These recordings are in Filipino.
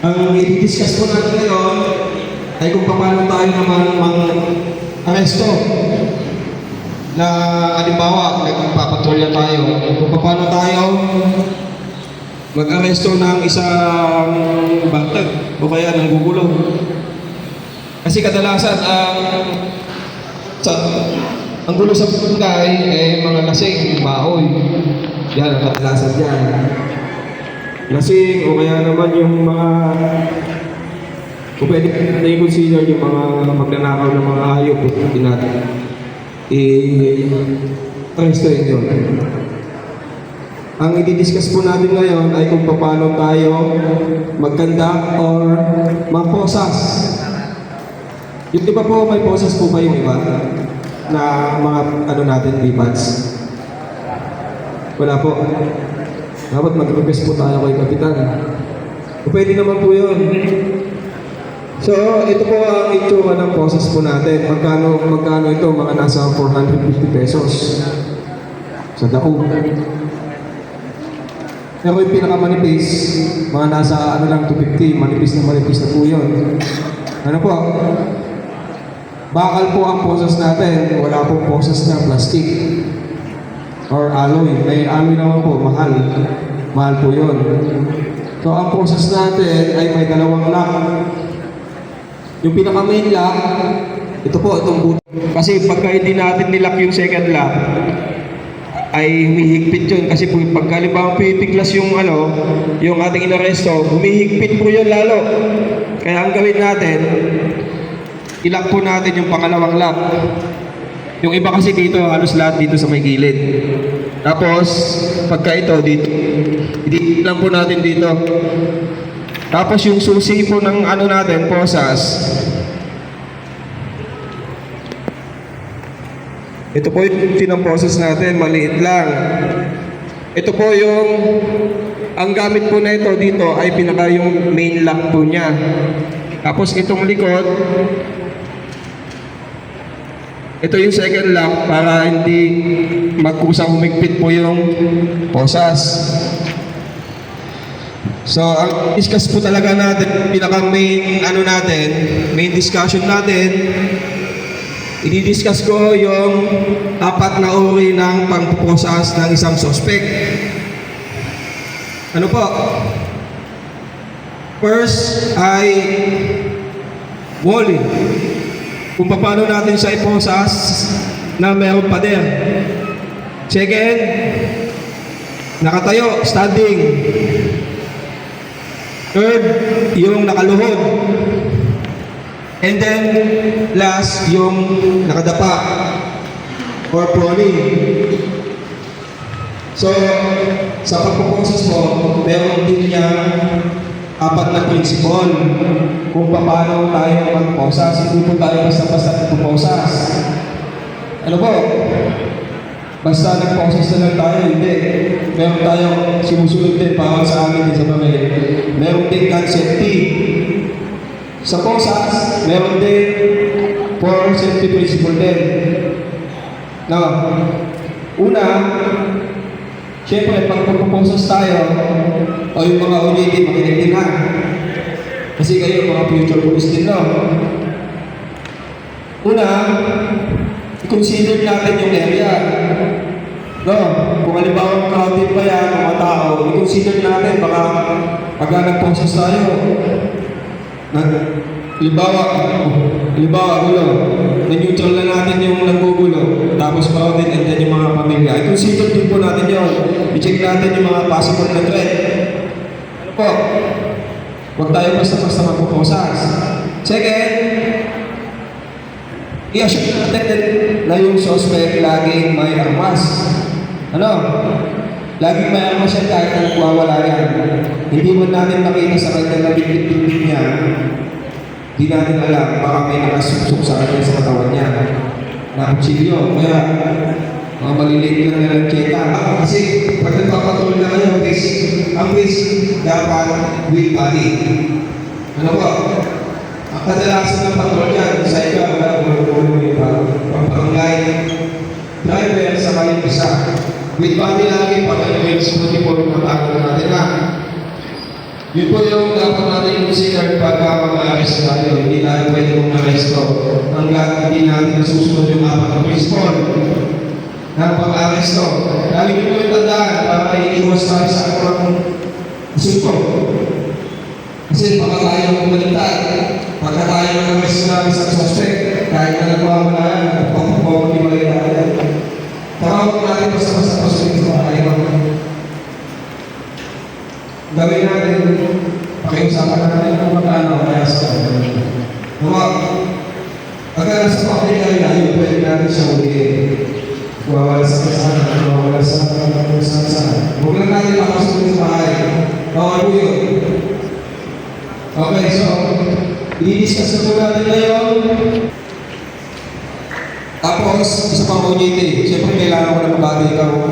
ang i-discuss po natin ngayon ay kung paano tayo naman mang-aresto na halimbawa, nagpapatrolya tayo, kung paano tayo mag-aresto ng isang batag o kaya ng gugulo. Kasi kadalasan ang gulo sa barangay ay mga lasing, baoy. Yan ang kadalasan yan. Lasing o kaya naman yung mga kung pwede na i-consider yung mga magnanakaw ng mga hayop, hindi natin i-aresto yun. Ang i-discuss po natin ngayon ay kung paano tayo magkanda or mag-posas. Yung iba po, may posas po kayo, iba? Na mga ano natin, lipads. Wala po. Dapat mag-request po tayo kay Kapitan. O pwede naman po yun. So, ito po ang itsura ng posas po natin. Magkano ito? Mga nasa 450 pesos. Sa daog. Pero yung pinakamanipis, mga nasa lang 250. Manipis na po yun. Ano po? Bakal po ang posas natin. Wala pong posas na plastic or alloy. May alloy naman po, mahal. Mahal po yun. So, ang process natin ay may dalawang lock. Yung pinaka-main lock, ito po, itong buto. Kasi pagka hindi natin nilock yung second lock, ay humihigpit yun. Kasi po, pagka halimbawa pipiglas yung yung ating inaresto, humihigpit po yun lalo. Kaya ang gawin natin, ilock po natin yung pangalawang lock. Yung iba kasi dito, halos lahat dito sa may gilid. Tapos, pagka ito, dito lang po natin dito. Tapos yung susi po ng natin, posas. Ito po yung tinang-posas natin, maliit lang. Ito po yung, ang gamit po na ito dito ay pinaka yung main lock po niya. Tapos itong likod, ito yung second lock para hindi magkusang humigpit po yung posas. So, ang discuss po talaga natin, pinaka-main natin, main discussion natin, i-discuss ko yung 4 na uri ng pangpuposas ng isang suspect. Ano po? First ay walling. Kung paano natin siya iposas na mayroong pader. Second, nakatayo, standing. Third, yung nakaluhod. And then, last, yung nakadapa or prone. So, sa pagpuposas mo, meron din niya 4 na principle kung paano tayo magposas. Hindi po tayo basta-basta nagposas. Ano po? Basta nagposas na lang tayo, hindi. Meron tayong sinusunod din para sa amin sa mga meron din safety. Sa posas, meron din 4 safety principle din. No? Una, siyempre, pag magpuposas tayo, o yung mga ulitin, makinig din ha. Kasi kayo, mga future police din, no? Una, i-consider natin yung area. No? Kung halimbawa crowded pa yan, mga tao, i-consider natin, baka pagka nagposes tayo, halimbawa, gulo, na-neutral na natin yung naggugulo, tapos crowded, and then yung mga pamilya. I-consider din po natin yun. I-check natin yung mga possible na threat. Ano po? Huwag tayo basta-basta magpuposas. Second, i-assure natin na yung suspect laging may armas. Ano? Laging may armas yan kahit na nagwawala yan. Hindi mo natin makita sa kanya na bigit-bigit niya. Hindi natin alam, baka may nakasuksok sa kanya sa katawan niya. Na kutsilyo. Kaya, mga maliliit lang na lancheta. Kasi pag nagpapatrol na kayo, ang risk dapat with body. Ano po? Ang kadalasan ng patrol yan, sa iba, pangbarangay, driver sa kaling isa. With body lagi, pag ano yung smoothie po ng tago natin na. Yun po yung dapat natin consider pagka mag-arrest tayo. Hindi tayo pwede mag-arresto hanggang hindi natin nasusunod yung apat na principle ng pag-arresto. Lagi nyo po yung tandaan para iiwas tayo sa akurang asunto. Kasi baka tayo pumaligtad, pagka tayo mag-arrest namin sa suspect, kahit na nagwawala yan, pagpapawag-ibalik tayo. Tawag natin basta-basta suspect sa tayo. Gawin natin, pakiusapan natin kung magkano kaya sa atin. Pagka nasa public area, yun pwede natin siya ulihin. Wawala sa kasana, wawala sa kasana. Huwag lang natin makasunin sa bahay. Bawal po yun. Okay, so, i-discuss na po natin ngayon. Tapos, isa pang OJT. Siyempre, kailangan ko na mabati ikaw.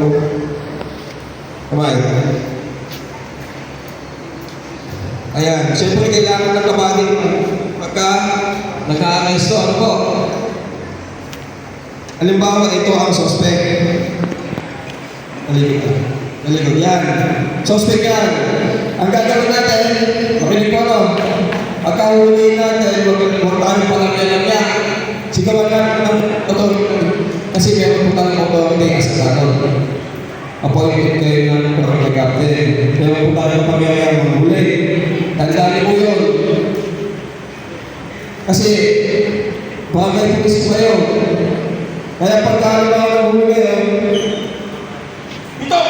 Kamay. Ayan, siyempre kailangan ng kabading pagka naka-arresto, ano po? Halimbawa, ito ang suspect. Halimbawa, yan. Suspect yan. Ang gagawin natin, makinig po, no? Pagka huli natin, huwag tayo palang yan niya. Sigawan natin ng authority. Kasi meron po tayong authority as a kanon. Appointed kayo ng barangay captain. Meron po tayong pamiyayang manghuli. Tandaan mo yun. Kasi, bagay po kasi kayo. Kaya pagkakalawa ng huli kayo, ito!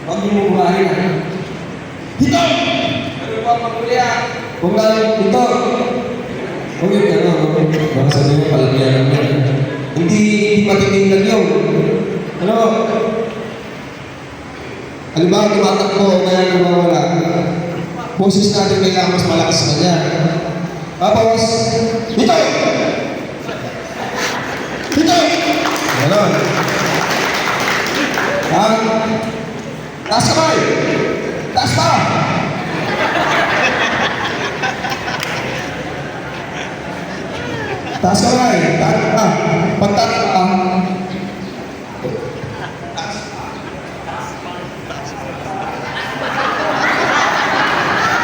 Huwag niyo mo buhahin na. Ito! Ano ba ang manghuli ah? Huwag lang, ito! Huwag yun, ano? Baka sabi mo, palagyan naman. Hindi matiting lang yun. Ano? Halimbawa, tumatakbo, kaya nawawala. Boses natin kailangan mas malakas sa kanya. Tapos, dito! Dito! Ganon. Taas kamay! Taas pa! Taas kamay! Taas pa! Pagtaas pa!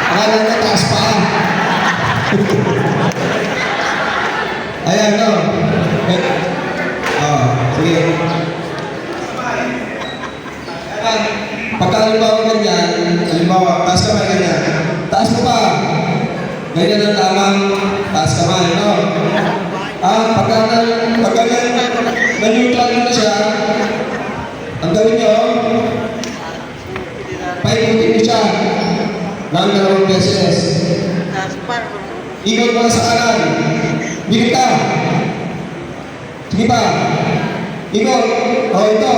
Akala niya taas pa. Ayan, no? Sige. Pagka halimbawa ganyan, halimbawa, taas kamay ganyan. Taas mo pa. Ganyan ang tamang taas kamay, no? Pagka na-neutral na siya, ang gawin nyo, paikutin niyo siya ng 2 beses. Ikot mo sa kanan. Bigit ka. Sige pa. Ikot. Ito.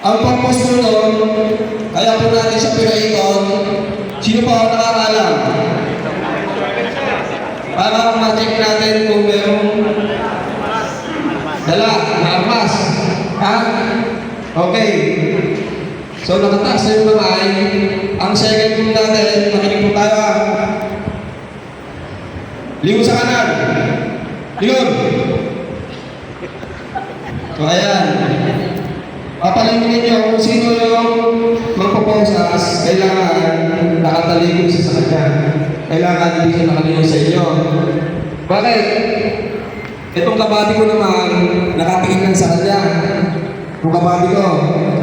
Ang purpose mo doon, kaya po natin siya pinaikot. Sino pa ang nakakalam? Para ma-check natin kung merong dala na armas. Ha? Okay. So, nakataas na yung kamay. Ang second tool natin, makinig po tayo. Lingon sa kanan. Lingon. So, ayan. Papalingin niyo kung sino yung magpaponsas, kailangan nakatalikod siya sa kanya. Kailangan hindi siya nakalingon sa inyo. Bakit? Itong kabady ko naman, nakatingin lang sa kanya. Itong kabady ko,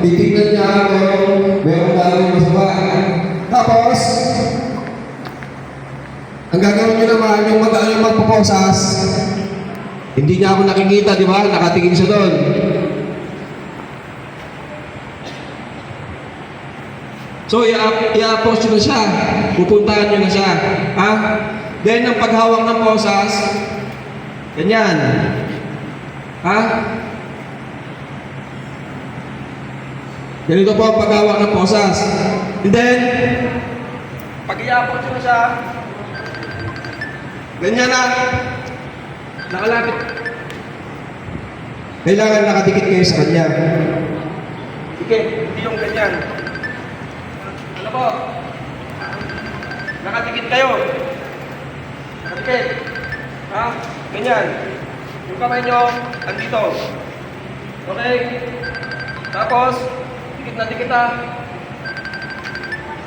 titignan niya kung meron gagawin masama. Tapos, ang gagawin niyo naman, yung magpaponsas, hindi niya ako nakikita, di ba? Nakatingin siya doon. So, i-approach nyo na siya. Pupuntahan nyo na siya. Ha? Then, ang paghawak ng posas, ganyan. Ha? Ganito po ang paghawak ng posas. And then, pag i-approach nyo na siya, ganyan na. Nakalapit. Kailangan nakadikit kayo sa kanya. Dikit, hindi yung ganyan. Ano po? Nakadikit kayo. Nakadikit. Ha? Ganyan. Yung kamay nyo, andito. Okay? Tapos, dikit na dikit ha.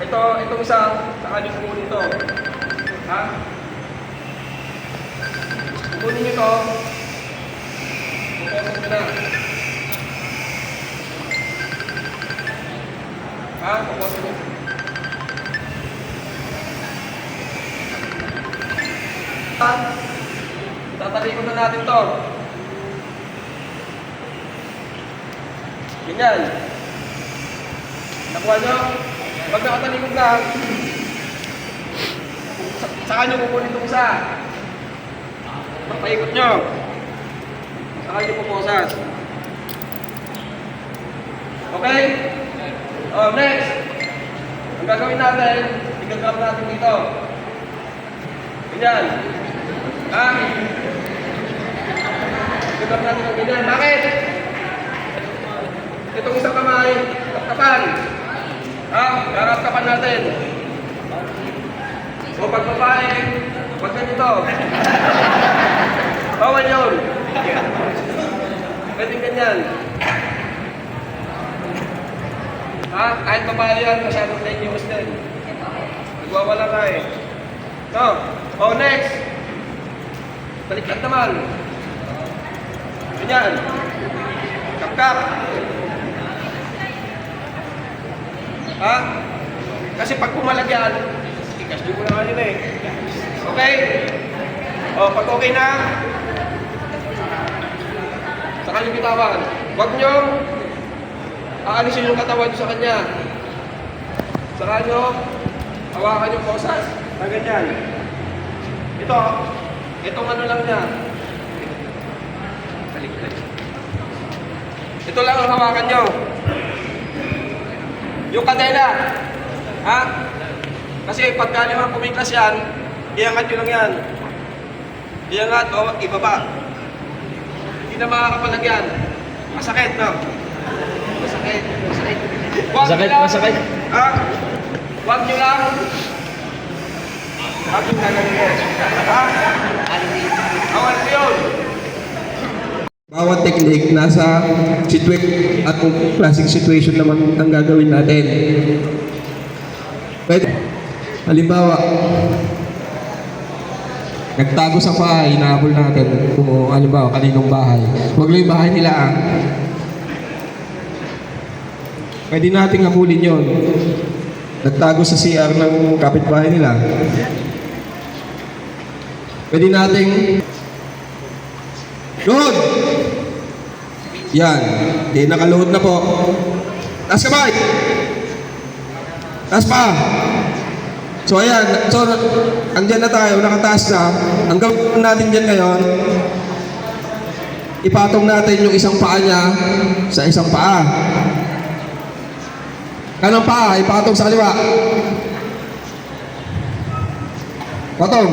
Itong isa, saan yung kukunin ito? Ha? Kukunin nyo ito. Kukunin nyo na. Ha? Kukunin nyo. Tatalikod na natin to. Ganyan. Nakuha nyo? Pag nakatalikod na, saka nyo kukunin itong isa. Papaikot nyo. Saka nyo pupusas. Okay? Oh, next. Ang gagawin natin, i-grab natin dito. Ganyan. Ha? I-grab natin ang ganyan. Bakit? Itong isang kamay, kapkapan. Ha? Kapkapan natin. O pag babae, wag ganito. Bawal yun. Pwedeng ganyan. Ha? Kahit babae yan, masyadong dangerous din. Nagwawala ka eh. No? O next. Baliktad naman. Ganyan. Kapkap. Ha? Kasi pag pumalag yan, ikas nyo ko na kanina eh. Okay? O, pag okay na, saka nyo bitawan. Huwag nyo aalisin yung katawan nyo sa kanya. Saka nyo hawakan yung posas na ganyan. Itong ano lang niya. Ito lang ang hawakan nyo. Yung kadena. Ha? Kasi pagka limang pumiklas yan, iangat nyo lang yan. Iangat o ibaba. Hindi na makakapalag yan. Masakit, no? Masakit. Masakit. Ha? Huwag nyo lang. Huwag nyo gagawin mo. Ha? Awal ko yun. Bawat technique nasa at kung classic situation naman ang gagawin natin. Pwede, halimbawa, nagtago sa bahay, inaabol natin kung halimbawa kaninong bahay. Huwag lang yung bahay nila ah. Pwede nating habulin yon. Nagtago sa CR ng kapitbahay nila. Pwede nating load! Yan. Di nakaload na po. Taas kamay! Taas pa! So ayan. So, andyan na tayo. Nakataas na. Ang gawin natin dyan ngayon, ipatong natin yung isang paa niya sa isang paa. Kanang paa, ipatong sa kaliwa. Patong.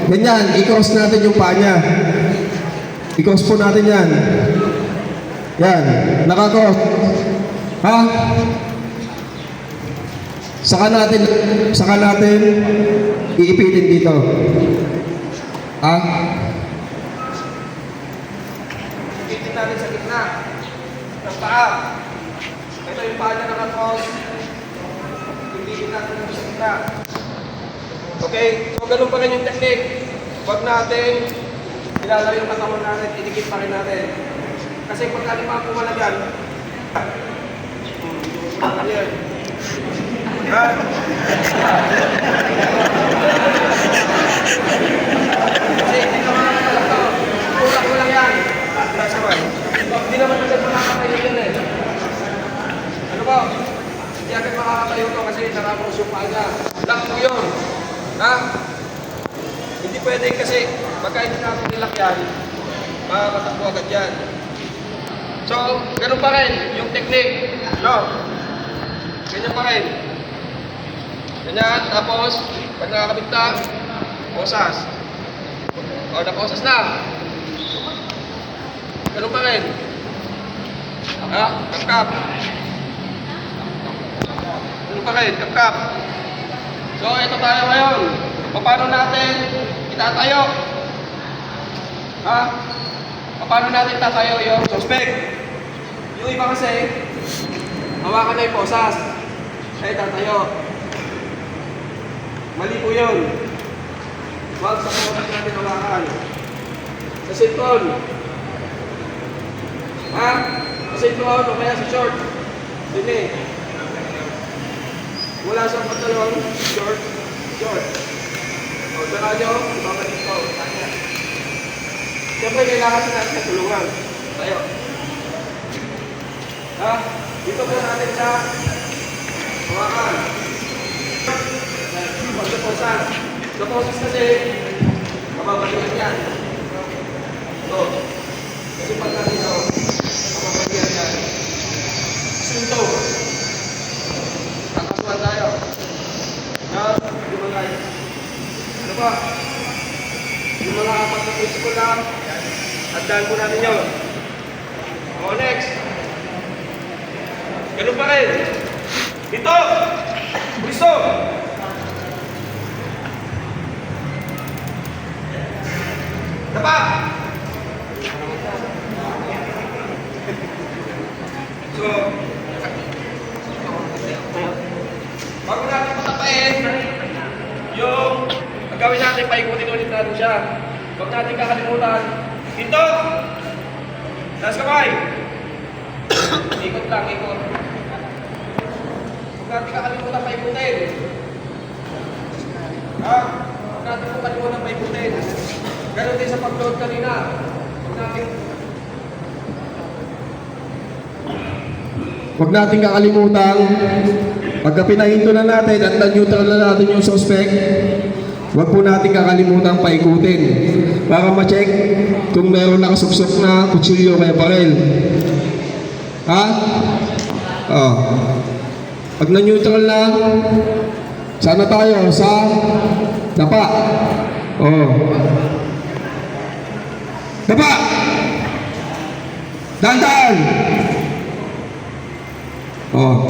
Ganyan. I-cross natin yung paa niya. I-cross po natin yan. Yan. Naka-cross. Ha? Saka natin iipitin dito. Ha? Ipitin natin sa gitna. Ng paa. Ito yung paa niya naka-cross. Ipitin natin sa gitna. Okay? So, ganun pa rin yung technique. Huwag natin ilalaw yung katawan natin, idikit pa rin natin. Kasi pagka lima pumalagyan, ayan. Ha? Kasi hindi naman nakatalag to. Tulak mo lang yan. Hindi naman agad makakatayo yan eh. Ano ba? Hindi agad makakatayo to kasi nakakros yung paa niya. Lock mo yun. Ha? Hindi pwede kasi pagka hindi natin nilak yan, makakatakbo agad yan. So, ganun pa rin yung technique. No? Ganyan pa rin. Ganyan, tapos, pag nakakabit na, posas. O, naposas na. Ganun pa rin. Ha? Kapkap. Ganun pa rin, kapkap. So, ito tayo ngayon. Paano natin itatayo? Ha? Paano natin itatayo yung suspect? Yung iba kasi, hawakan na yung posas. Ay, tatayo. Mali po yun. Huwag sa kawasan natin hawakan. Sa sinton. Ha? Sa sinton o kaya sa short. Dini. Wala sa pantalon. Short. Short. O, saka nyo. Ibabalik ko. Tanya. Siyempre, kailangan sa natin tulungan. Tayo. Ha? Dito po natin sa hawakan. Pagkaposan. Kaposes kasi, mababalikan yan. Ito. Kasi pag natin ito, mababalikan yan. Sinto. Kakasuhan tayo. Now, lumagay. Ano ba? Yung mga apat na principle lang, tandaan po natin yun. O, next. Ganun pa rin. Dito! Gusto! Dapa! So, bago natin patapain, yung gagawin natin, paikutin ulit natin siya. Huwag natin kakalimutan. Dito! Taas kamay! Ikot lang, ikot. Huwag natin kakalimutan paikutin. Ha? Huwag natin kakalimutan paikutin. Ganon din sa pag-load kanina. Huwag natin kakalimutan, pagka pinahinto na natin at na-neutral na natin yung suspect, huwag po natin kakalimutan paikutin para ma-check kung meron nakasuksok na kutsilyo kaya baril. Ha? Oh. Pag na-neutral na, sana tayo sa dapa. Oh. Dapa! Dandan! Oh.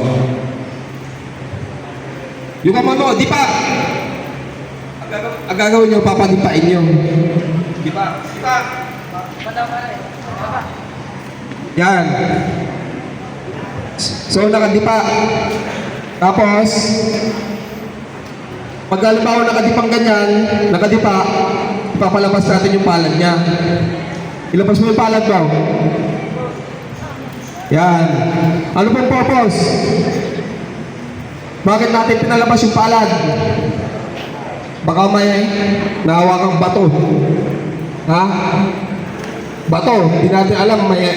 Yung kamay mo, di pa! Ang gagawin nyo, papadipain nyo. Di pa? Di pa? Yan. So, nakadipa. Tapos, pag halimbawa nakadipang ganyan, nakadipa, ipapalabas natin yung palad niya. Ilabas mo yung palad mo. Yan. Ano pong purpose? Bakit natin pinalabas yung palad? Baka may nahawakang bato. Ha? Bato. Hindi natin alam, may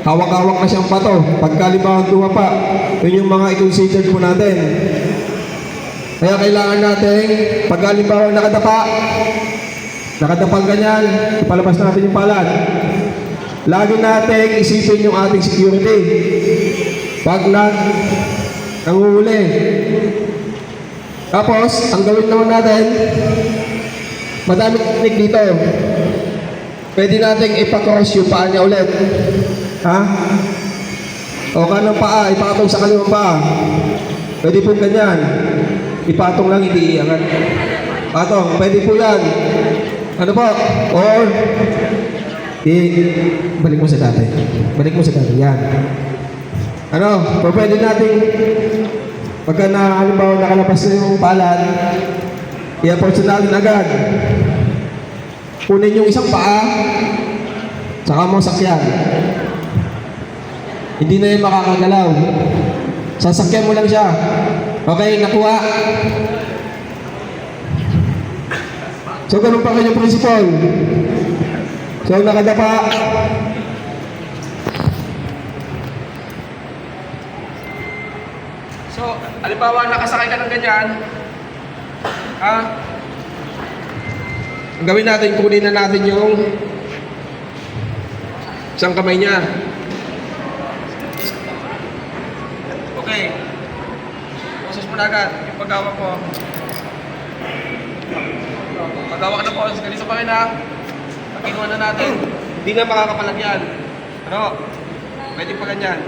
hawak-hawak na siyang bato. Pagkalibawan dumapa, yun yung mga i-consider po natin. Kaya kailangan natin, pagkalibawan nakadapang ganyan, ipalabas natin yung palad. Lagi natin isipin yung ating security. Pag nanguhuli. Tapos, ang gawin naman natin, madaming technique dito. Pwede natin ipakross yung paa niya ulit. Ha? O kanang paa, ipatong sa kaliwang paa. Pwede po ganyan. Ipatong lang, hindi iangat. Patong, pwede po yan. Ano po? Or, balik mo sa dati. Balik mo sa dati. Yan. Ano? O pwede natin, pagka na, halimbawa, nakalabas na yung palad, i-approach natin agad. Kunin yung isang paa, saka mo sakyan. Hindi na yung makakagalaw. Sasakyan mo lang siya. Okay, nakuha. So, ganun pa kanyang principle. So, nakadapa. So, halimbawa, nakasakay ka ng ganyan. Ha? Ang gawin natin, kunin na natin yung isang kamay niya. Okay. Boses mo na agad. Yung paghawak mo. Paghawak na po. Ganito pa rin ha. Pag-inuan na natin. Hindi na makakapalag yan. Ano? Pwede pa ganyan.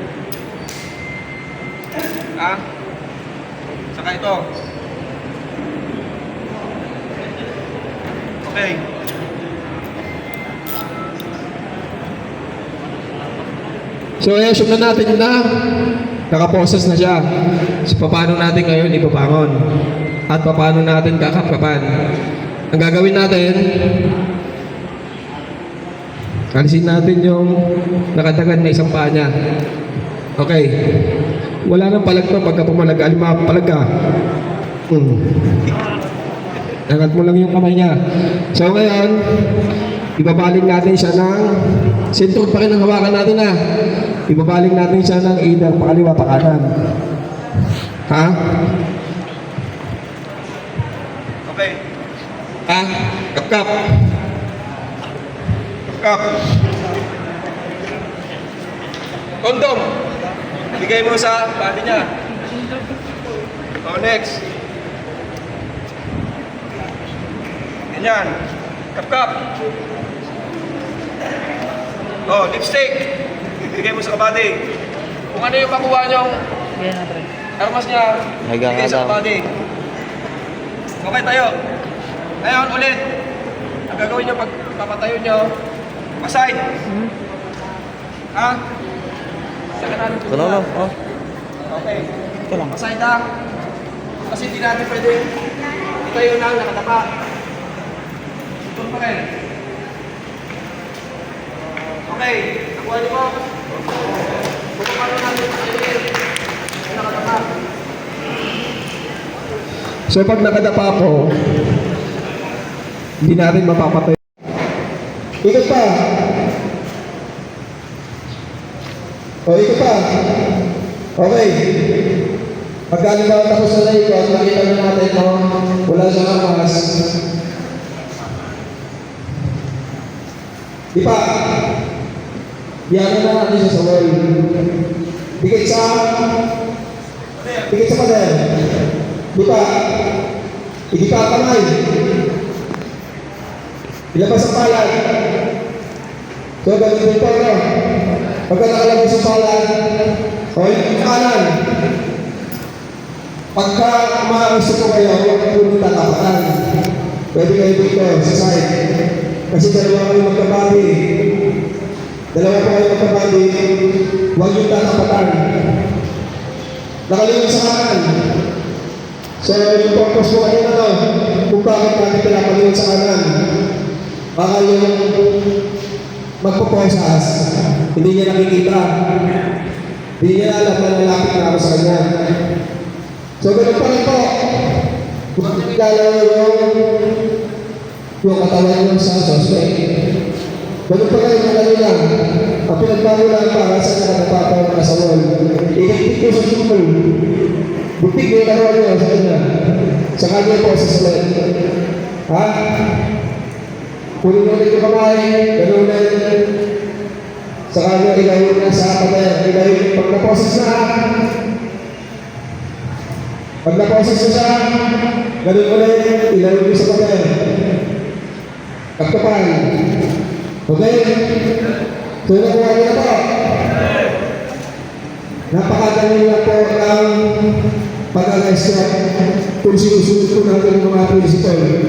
Ha? Saka ito. Okay. So, i-assume na natin na nakaposes na siya. So, paano natin ngayon ipapangon? at paano natin kakapkapan. Ang gagawin natin, alisin natin yung nakatagan na isang paa niya. Okay. Wala nang palag to pagka pumalag. Alima, palag ka. Angat mo lang yung kamay niya. So ngayon, ibabaling natin siya ng sentro pa rin ang hawakan natin ha. Ibabaling natin siya ng either pakaliwa pa kanan. Ha? Okay. Ha? Kap-kap. Kap-kap. Kondom. Bigay mo sa body niya. Oh, next. Ganyan. Kap-kap. Oh, lipstick. Bigay mo sa kabady. Kung ano yung makuha niyong armas niya, bigay sa kabady. Okay, tayo. Ngayon, ulit. Ang gagawin niyo pag papatayo niyo, paside. Ha? Sa kanan. Oh. Okay. Paside ha. Kasi hindi natin pwede itayo na nakatapa. Ito pa rin. Okay. Nakuha niyo po. Kung paano natin itayo nakatapa. So pag nakadapa po, hindi natin mapapatay. Ikot pa. O, ikot pa. Okay. Pagkalimutan tapos na ikot, makita na natin mo, wala siyang armas. Ipa. Iyakan na natin siya sa wall. Dikit sa pader. Ipa. Ikita ang kamay. Ilabas ang palad. So, gamitin po ito. Pagka nakalabas ang palad, o yung kanan. Pagka maaarso po kayo, huwag po nyo tatapatan. Pwede kayo dito sa side. Kasi dalawa kayo magkabali. Dalawa po kayo magkabali, huwag nyo tatapatan. Nakalimit sa kanan. So, yung purpose po kayo na kung bakit natin pinapaliwan sa kanan. Baka yung magpo-process, hindi niya nakikita. Hindi niya alam na nalapit na ako sa kanya. So, ganun pa rin po. Kung nakikilala yung katawan niyo sa suspect. Ganun pa kayo na lang. Ang pinagbago lang para sa nakatapaw na sa wall. Ikakit ko sa sumul. Butik yung katawan niyo sa kanya. Sa kanya po sa sulit. Ha? Kunin ulit yung kamay, gano'n na sa kanya, ilawin na sa pader, ilawin, pag na-process na siya, gano'n ulit, ilawin mo sa pader. Kapkapan. Okay? So, nakuha niyo na po. Napakadali na po ng pag-alas kung sinusunod po natin ng mga principle.